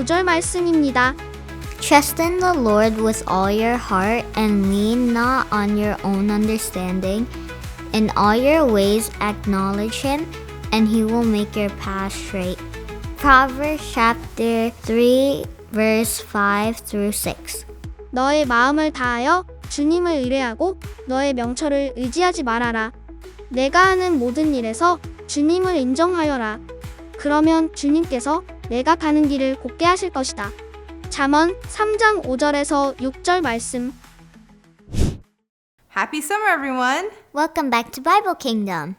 5절 말씀입니다. Trust in the Lord with all your heart and lean not on your own understanding. In all your ways acknowledge Him, and He will make your path straight. Proverbs chapter 3, verse 5 through 6. 너의 마음을 다하여 주님을 의뢰하고 너의 명철을 의지하지 말아라. 내가 하는 모든 일에서 주님을 인정하여라. 그러면 주님께서 내가 가는 길을 곱게 하실 것이다. 잠언 3장 5절에서 6절 말씀. Happy summer, everyone! Welcome back to Bible Kingdom.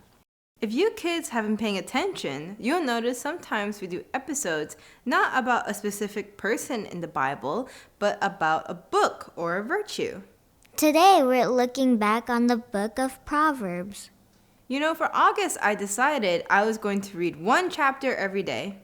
If you kids have been paying attention, you'll notice sometimes we do episodes not about a specific person in the Bible, but about a book or a virtue. Today we're looking back on the book of Proverbs. You know, for August, I decided I was going to read one chapter every day.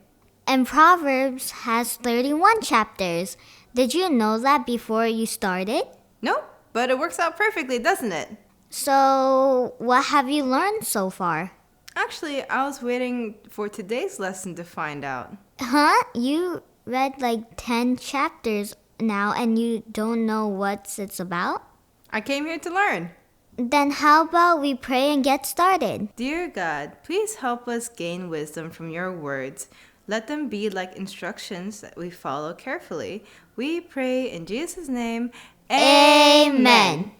And Proverbs has 31 chapters. Did you know that before you started? No, but it works out perfectly, doesn't it? So, what have you learned so far? Actually, I was waiting for today's lesson to find out. Huh? You read like 10 chapters now and you don't know what it's about? I came here to learn. Then how about we pray and get started? Dear God, please help us gain wisdom from your words. Let them be like instructions that we follow carefully. We pray in Jesus' name. Amen.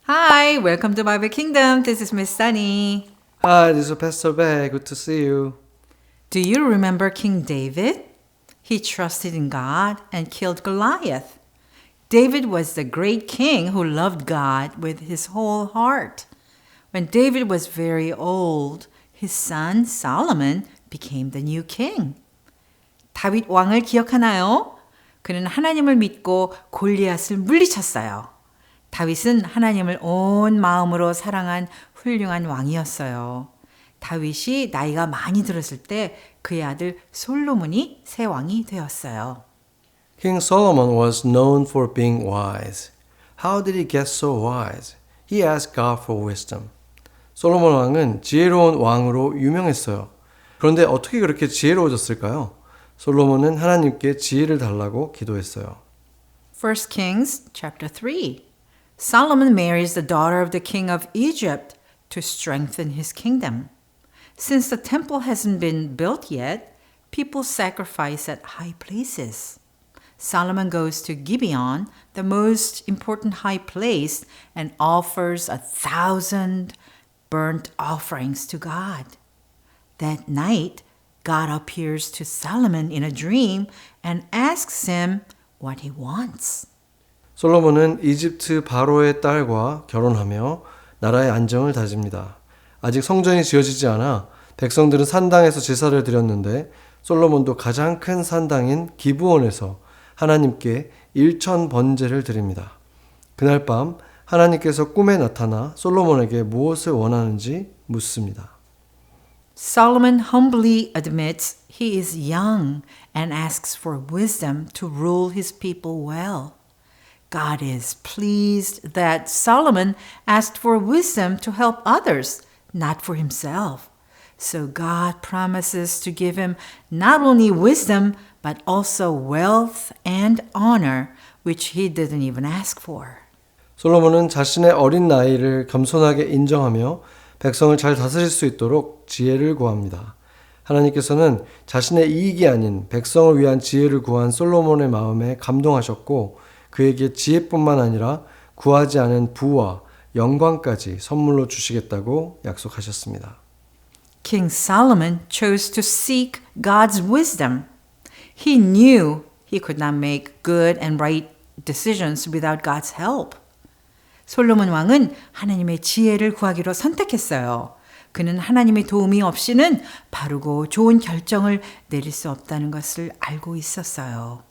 Hi, welcome to Bible Kingdom. This is Miss Sunny. Hi, this is Pastor Beck. Good to see you. Do you remember King David? He trusted in God and killed Goliath. David was the great king who loved God with his whole heart. When David was very old, his son Solomon became the new king. 다윗 왕을 기억하나요? 그는 하나님을 믿고 골리앗을 물리쳤어요. 다윗은 하나님을 온 마음으로 사랑한 훌륭한 왕이었어요. 다윗이 나이가 많이 들었을 때 그의 아들 솔로몬이 새 왕이 되었어요. King Solomon was known for being wise. How did he get so wise? He asked God for wisdom. 솔로몬 왕은 지혜로운 왕으로 유명했어요. 그런데 어떻게 그렇게 지혜로워졌을까요? 솔로몬은 하나님께 지혜를 달라고 기도했어요. 1 Kings chapter 3. Solomon marries the daughter of the king of Egypt to strengthen his kingdom. Since the temple hasn't been built yet, people sacrifice at high places. Solomon goes to Gibeon, the most important high place, and offers 1,000 burnt offerings to God. That night, God appears to Solomon in a dream and asks him what he wants. 솔로몬은 이집트 바로의 딸과 결혼하며 나라의 안정을 다집니다. 아직 성전이 지어지지 않아 백성들은 산당에서 제사를 드렸는데 솔로몬도 가장 큰 산당인 기브온에서 하나님께 1,000 번제를 드립니다. 그날 밤 하나님께서 꿈에 나타나 솔로몬에게 무엇을 원하는지 묻습니다. Solomon humbly admits he is young and asks for wisdom to rule his people well. God is pleased that Solomon asked for wisdom to help others, not for himself. So God promises to give him not only wisdom, but also wealth and honor, which he didn't even ask for. 솔로몬은 자신의 어린 나이를 겸손하게 인정하며 백성을 잘 다스릴 수 있도록 지혜를 구합니다. 하나님께서는 자신의 이익이 아닌 백성을 위한 지혜를 구한 솔로몬의 마음에 감동하셨고 그에게 지혜뿐만 아니라 구하지 않은 부와 영광까지 선물로 주시겠다고 약속하셨습니다. King Solomon chose to seek God's wisdom. He knew he could not make good and right decisions without God's help. 솔로몬 왕은 하나님의 지혜를 구하기로 선택했어요. 그는 하나님의 도움이 없이는 바르고 좋은 결정을 내릴 수 없다는 것을 알고 있었어요.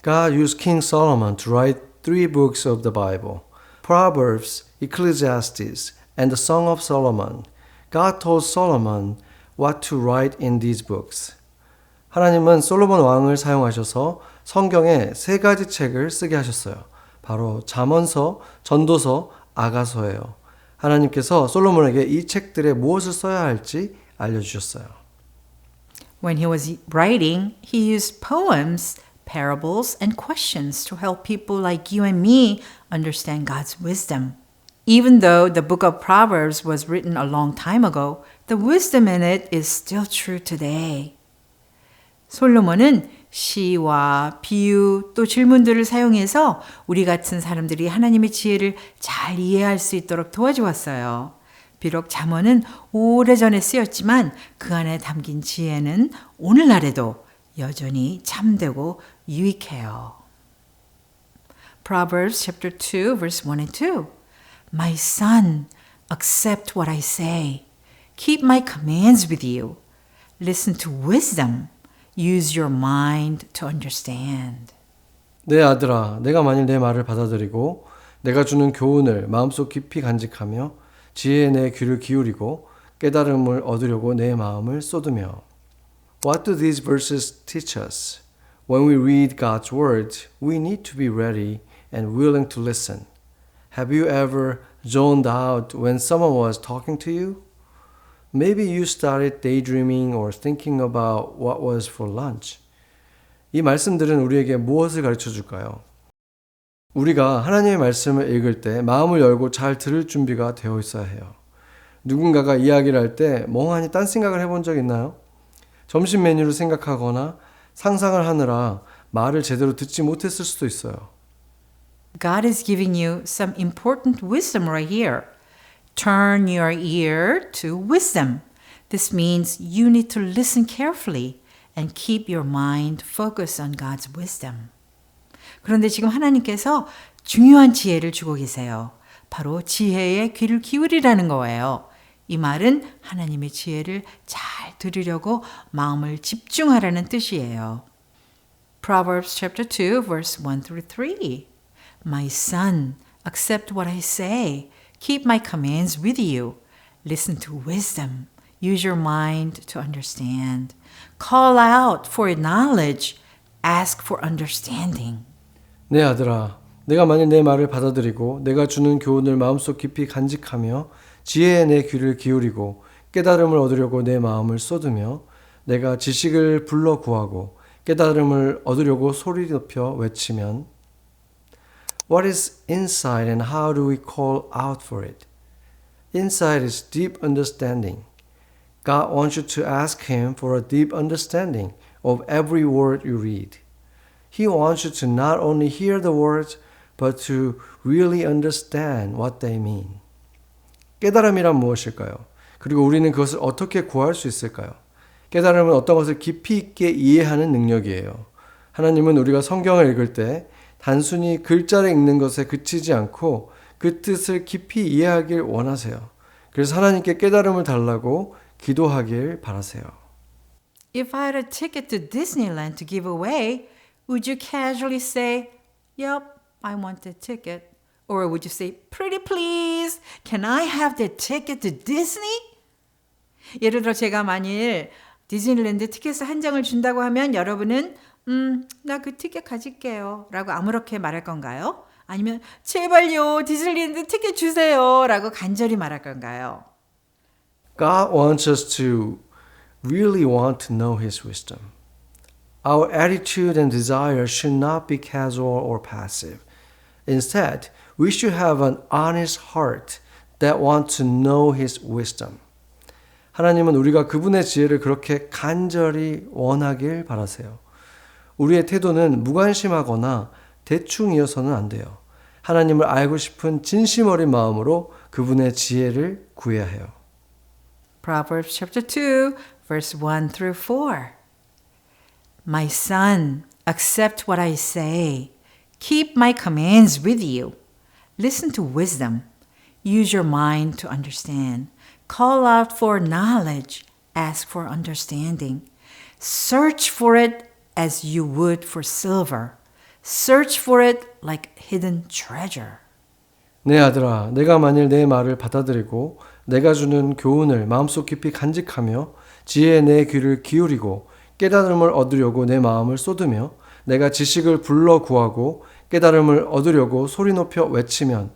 God used King Solomon to write 3 books of the Bible, Proverbs, Ecclesiastes, and the Song of Solomon. God told Solomon what to write in these books. 하나님은 솔로몬 왕을 사용하셔서 성경에 3가지 책을 쓰게 하셨어요. 바로 잠언서, 전도서, 아가서예요. 하나님께서 솔로몬에게 이 책들에 무엇을 써야 할지 알려주셨어요. When he was writing, he used poems, parables, and questions to help people like you and me understand God's wisdom. Even though the book of Proverbs was written a long time ago, the wisdom in it is still true today. 솔로몬은 시와 비유 또 질문들을 사용해서 우리 같은 사람들이 하나님의 지혜를 잘 이해할 수 있도록 도와주었어요. 비록 잠언은 오래전에 쓰였지만 그 안에 담긴 지혜는 오늘날에도 여전히 참되고 유익해요. Proverbs chapter 2 verse 1 and 2. My son, accept what I say. Keep my commands with you. Listen to wisdom. Use your mind to understand. 내 아들아, 내가 만일 내 말을 받아들이고 내가 주는 교훈을 마음속 깊이 간직하며 지혜에 내 귀를 기울이고 깨달음을 얻으려고 내 마음을 쏟으며. What do these verses teach us? When we read God's word, we need to be ready and willing to listen. Have you ever zoned out when someone was talking to you? Maybe you started daydreaming or thinking about what was for lunch. 이 말씀들은 우리에게 무엇을 가르쳐 줄까요? 우리가 하나님의 말씀을 읽을 때 마음을 열고 잘 들을 준비가 되어 있어야 해요. 누군가가 이야기를 할 때 멍하니 딴 생각을 해본 적 있나요? 점심 메뉴를 생각하거나 상상을 하느라 말을 제대로 듣지 못했을 수도 있어요. God is giving you some important wisdom right here. Turn your ear to wisdom. This means you need to listen carefully and keep your mind focused on God's wisdom. 그런데 지금 하나님께서 중요한 지혜를 주고 계세요. 바로 지혜의 귀를 기울이라는 거예요. 이 말은 하나님의 지혜를 잘 들으려고 마음을 집중하라는 뜻이에요. Proverbs chapter 2 verse 1 through 3. My son, accept what I say. Keep my commands with you. Listen to wisdom. Use your mind to understand. Call out for knowledge. Ask for understanding. 내 아들아, 내가 만일 내 말을 받아들이고 내가 주는 교훈을 마음속 깊이 간직하며 지혜에 내 귀를 기울이고 깨달음을 얻으려고 내 마음을 쏟으며 내가 지식을 불러 구하고 깨달음을 얻으려고 소리 높여 외치면 What is insight and how do we call out for it? Insight is deep understanding. God wants you to ask Him for a deep understanding of every word you read. He wants you to not only hear the words, but to really understand what they mean. 깨달음이란 무엇일까요? 그리고 우리는 그것을 어떻게 구할 수 있을까요? 깨달음은 어떤 것을 깊이 있게 이해하는 능력이에요. 하나님은 우리가 성경을 읽을 때 단순히 글자를 읽는 것에 그치지 않고 그 뜻을 깊이 이해하길 원하세요. 그래서 하나님께 깨달음을 달라고 기도하길 바라세요. If I had a ticket to Disneyland to give away, would you casually say, Yep, I want the ticket? Or would you say, Pretty please, can I have the ticket to Disney? 예를 들어 제가 만일 디즈니랜드 티켓을 한 장을 준다고 하면 여러분은 나 그 티켓 가질게요 라고 아무렇게 말할 건가요? 아니면 제발요 디즈니랜드 티켓 주세요 라고 간절히 말할 건가요? God wants us to really want to know His wisdom. Our attitude and desire should not be casual or passive. Instead, we should have an honest heart that wants to know His wisdom. 하나님은 우리가 그분의 지혜를 그렇게 간절히 원하길 바라세요. 우리의 태도는 무관심하거나 대충이어서는 안 돼요. 하나님을 알고 싶은 진심 어린 마음으로 그분의 지혜를 구해야 해요. Proverbs chapter 2, verse 1 through 4. My son, accept what I say. Keep my commands with you. Listen to wisdom. Use your mind to understand. Call out for knowledge. Ask for understanding. Search for it as you would for silver. Search for it like hidden treasure. 내 아들아, 내가 만일 내 말을 받아들이고 내가 주는 교훈을 마음속 깊이 간직하며 지혜에 내 귀를 기울이고 깨달음을 얻으려고 내 마음을 쏟으며 내가 지식을 불러 구하고 깨달음을 얻으려고 소리 높여 외치면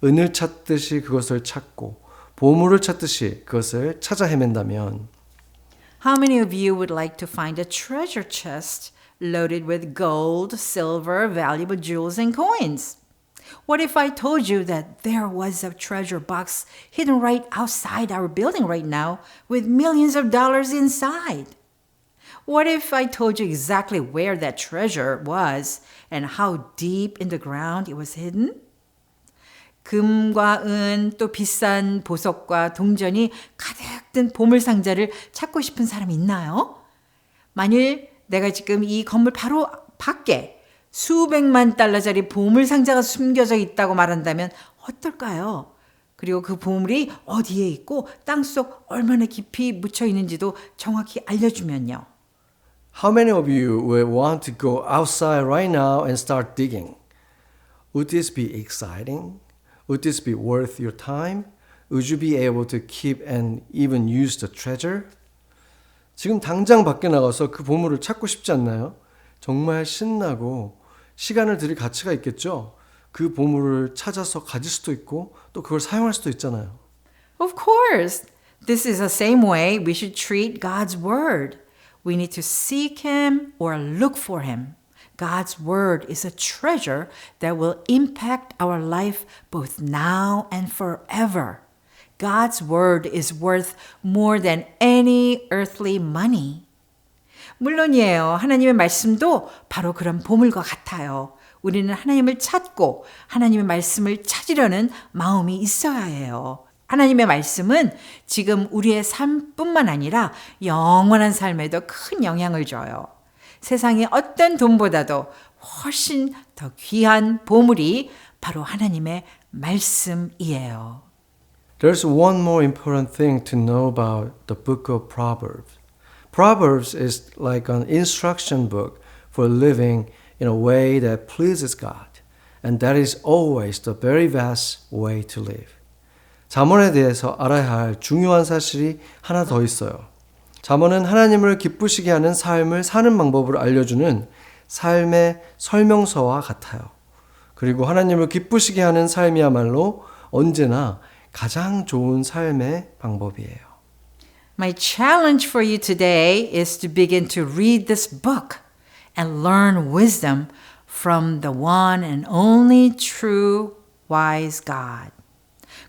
은을 찾듯이 그것을 찾고 보물을 찾듯이 그것을 찾아 헤맨다면 How many of you would like to find a treasure chest loaded with gold, silver, valuable jewels, and coins? What if I told you that there was a treasure box hidden right outside our building right now with millions of dollars inside? What if I told you exactly where that treasure was and how deep in the ground it was hidden? 금과 은, 또 비싼 보석과 동전이 가득 든 보물상자를 찾고 싶은 사람이 있나요? 만일 내가 지금 이 건물 바로 밖에 수백만 달러짜리 보물상자가 숨겨져 있다고 말한다면 어떨까요? 그리고 그 보물이 어디에 있고 땅속 얼마나 깊이 묻혀 있는지도 정확히 알려주면요. How many of you will want to go outside right now and start digging? Would this be exciting? Would this be worth your time? Would you be able to keep and even use the treasure? 지금 당장 밖에 나가서 그 보물을 찾고 싶지 않나요? 정말 신나고 시간을 들일 가치가 있겠죠? 그 보물을 찾아서 가질 수도 있고 또 그걸 사용할 수도 있잖아요. Of course. This is the same way we should treat God's word. We need to seek him or look for him. God's word is a treasure that will impact our life both now and forever. God's word is worth more than any earthly money. 물론이에요. 하나님의 말씀도 바로 그런 보물과 같아요. 우리는 하나님을 찾고 하나님의 말씀을 찾으려는 마음이 있어야 해요. 하나님의 말씀은 지금 우리의 삶뿐만 아니라 영원한 삶에도 큰 영향을 줘요. 세상의 어떤 돈보다도 훨씬 더 귀한 보물이 바로 하나님의 말씀이에요. There's one more important thing to know about the book of Proverbs. Proverbs is like an instruction book for living in a way that pleases God, and that is always the very best way to live. 잠언에 대해서 알아야 할 중요한 사실이 하나 더 있어요. 잠언은 하나님을 기쁘시게 하는 삶을 사는 방법을 알려주는 삶의 설명서와 같아요. 그리고 하나님을 기쁘시게 하는 삶이야말로 언제나 가장 좋은 삶의 방법이에요. My challenge for you today is to begin to read this book and learn wisdom from the one and only true wise God.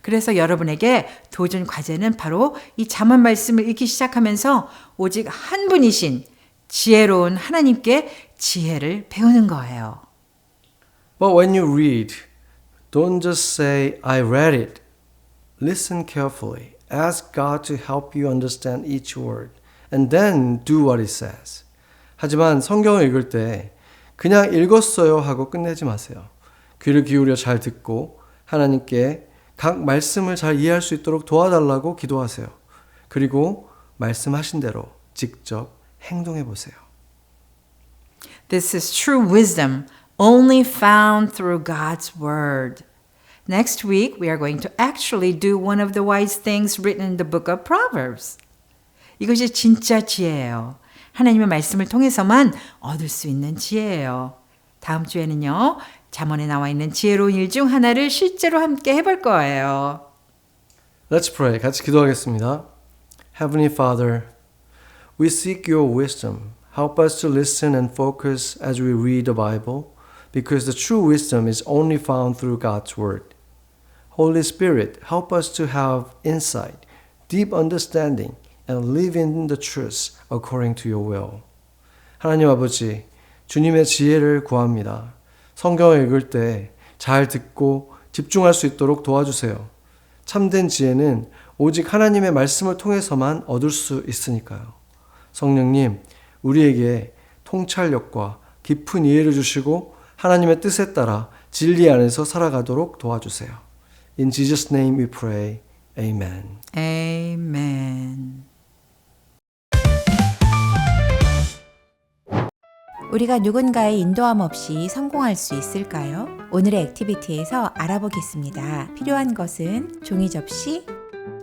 그래서 여러분에게 도전 과제는 바로 이 잠언 말씀을 읽기 시작하면서 오직 한 분이신 지혜로운 하나님께 지혜를 배우는 거예요. But when you read, don't just say, I read it. Listen carefully. Ask God to help you understand each word. And then do what it says. 하지만 성경을 읽을 때 그냥 읽었어요 하고 끝내지 마세요. 귀를 기울여 잘 듣고 하나님께 각 말씀을 잘 이해할 수 있도록 도와달라고 기도하세요. 그리고 말씀하신 대로 직접 행동해 보세요. This is true wisdom only found through God's word. Next week, we are going to actually do one of the wise things written in the book of Proverbs. 이것이 진짜 지혜예요. 하나님의 말씀을 통해서만 얻을 수 있는 지혜예요. 다음 주에는요, 잠언에 나와 있는 지혜로운 일 중 하나를 실제로 함께 해볼 거예요. Let's pray. 같이 기도하겠습니다. Heavenly Father, we seek your wisdom. Help us to listen and focus as we read the Bible, because the true wisdom is only found through God's Word. Holy Spirit, help us to have insight, deep understanding, and live in the truth according to your will. 하나님 아버지, 주님의 지혜를 구합니다. 성경을 읽을 때 잘 듣고 집중할 수 있도록 도와주세요. 참된 지혜는 오직 하나님의 말씀을 통해서만 얻을 수 있으니까요. 성령님, 우리에게 통찰력과 깊은 이해를 주시고 하나님의 뜻에 따라 진리 안에서 살아가도록 도와주세요. In Jesus' name we pray. Amen. Amen. 우리가 누군가의 인도함 없이 성공할 수 있을까요? 오늘의 액티비티에서 알아보겠습니다. 필요한 것은 종이 접시,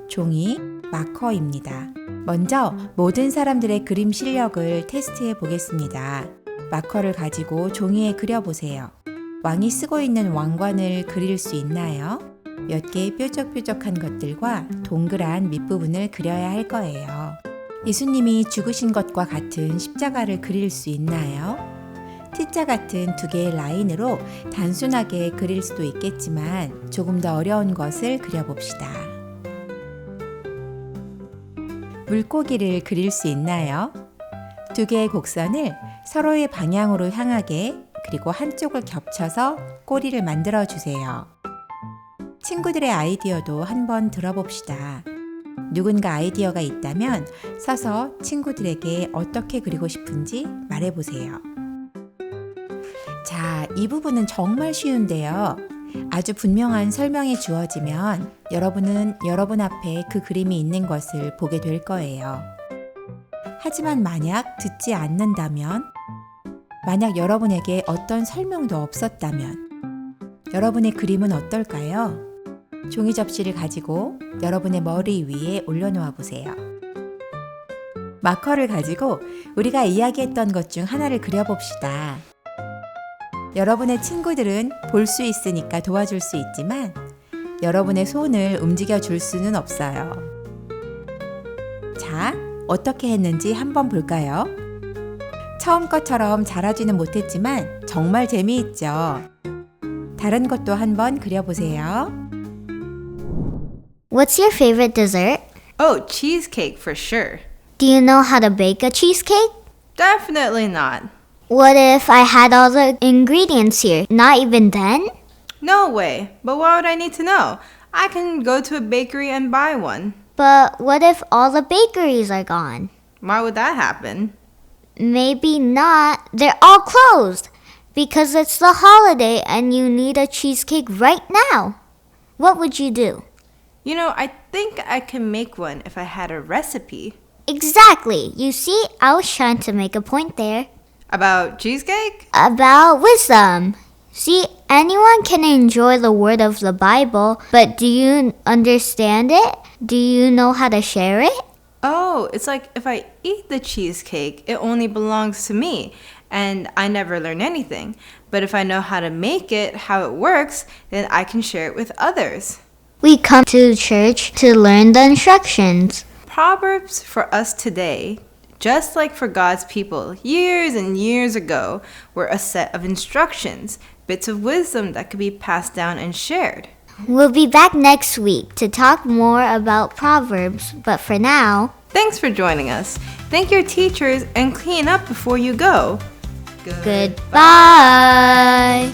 종이, 마커입니다. 먼저 모든 사람들의 그림 실력을 테스트해 보겠습니다. 마커를 가지고 종이에 그려보세요. 왕이 쓰고 있는 왕관을 그릴 수 있나요? 몇 개의 뾰족뾰족한 것들과 동그란 밑부분을 그려야 할 거예요. 예수님이 죽으신 것과 같은 십자가를 그릴 수 있나요? T자 같은 두 개의 라인으로 단순하게 그릴 수도 있겠지만 조금 더 어려운 것을 그려봅시다. 물고기를 그릴 수 있나요? 두 개의 곡선을 서로의 방향으로 향하게 그리고 한쪽을 겹쳐서 꼬리를 만들어 주세요. 친구들의 아이디어도 한번 들어봅시다. 누군가 아이디어가 있다면 서서 친구들에게 어떻게 그리고 싶은지 말해보세요. 자, 이 부분은 정말 쉬운데요. 아주 분명한 설명이 주어지면 여러분은 여러분 앞에 그 그림이 있는 것을 보게 될 거예요. 하지만 만약 듣지 않는다면, 만약 여러분에게 어떤 설명도 없었다면, 여러분의 그림은 어떨까요? 종이 접시를 가지고 여러분의 머리 위에 올려놓아 보세요. 마커를 가지고 우리가 이야기했던 것 중 하나를 그려봅시다. 여러분의 친구들은 볼 수 있으니까 도와줄 수 있지만 여러분의 손을 움직여 줄 수는 없어요. 자, 어떻게 했는지 한번 볼까요? 처음 것처럼 잘하지는 못했지만 정말 재미있죠? 다른 것도 한번 그려보세요. What's your favorite dessert? Oh, cheesecake for sure. Do you know how to bake a cheesecake? Definitely not. What if I had all the ingredients here? Not even then? No way. But why would I need to know? I can go to a bakery and buy one. But what if all the bakeries are gone? Why would that happen? Maybe not. They're all closed because it's the holiday and you need a cheesecake right now. What would you do? You know, I think I can make one if I had a recipe. Exactly. You see, I was trying to make a point there. About cheesecake? About wisdom. See, anyone can enjoy the word of the Bible, but do you understand it? Do you know how to share it? Oh, it's like if I eat the cheesecake, it only belongs to me, and I never learn anything. But if I know how to make it, how it works, then I can share it with others. We come to church to learn the instructions. Proverbs for us today, just like for God's people years and years ago, were a set of instructions, bits of wisdom that could be passed down and shared. We'll be back next week to talk more about Proverbs, but for now, Thanks for joining us. Thank your teachers and clean up before you go. goodbye.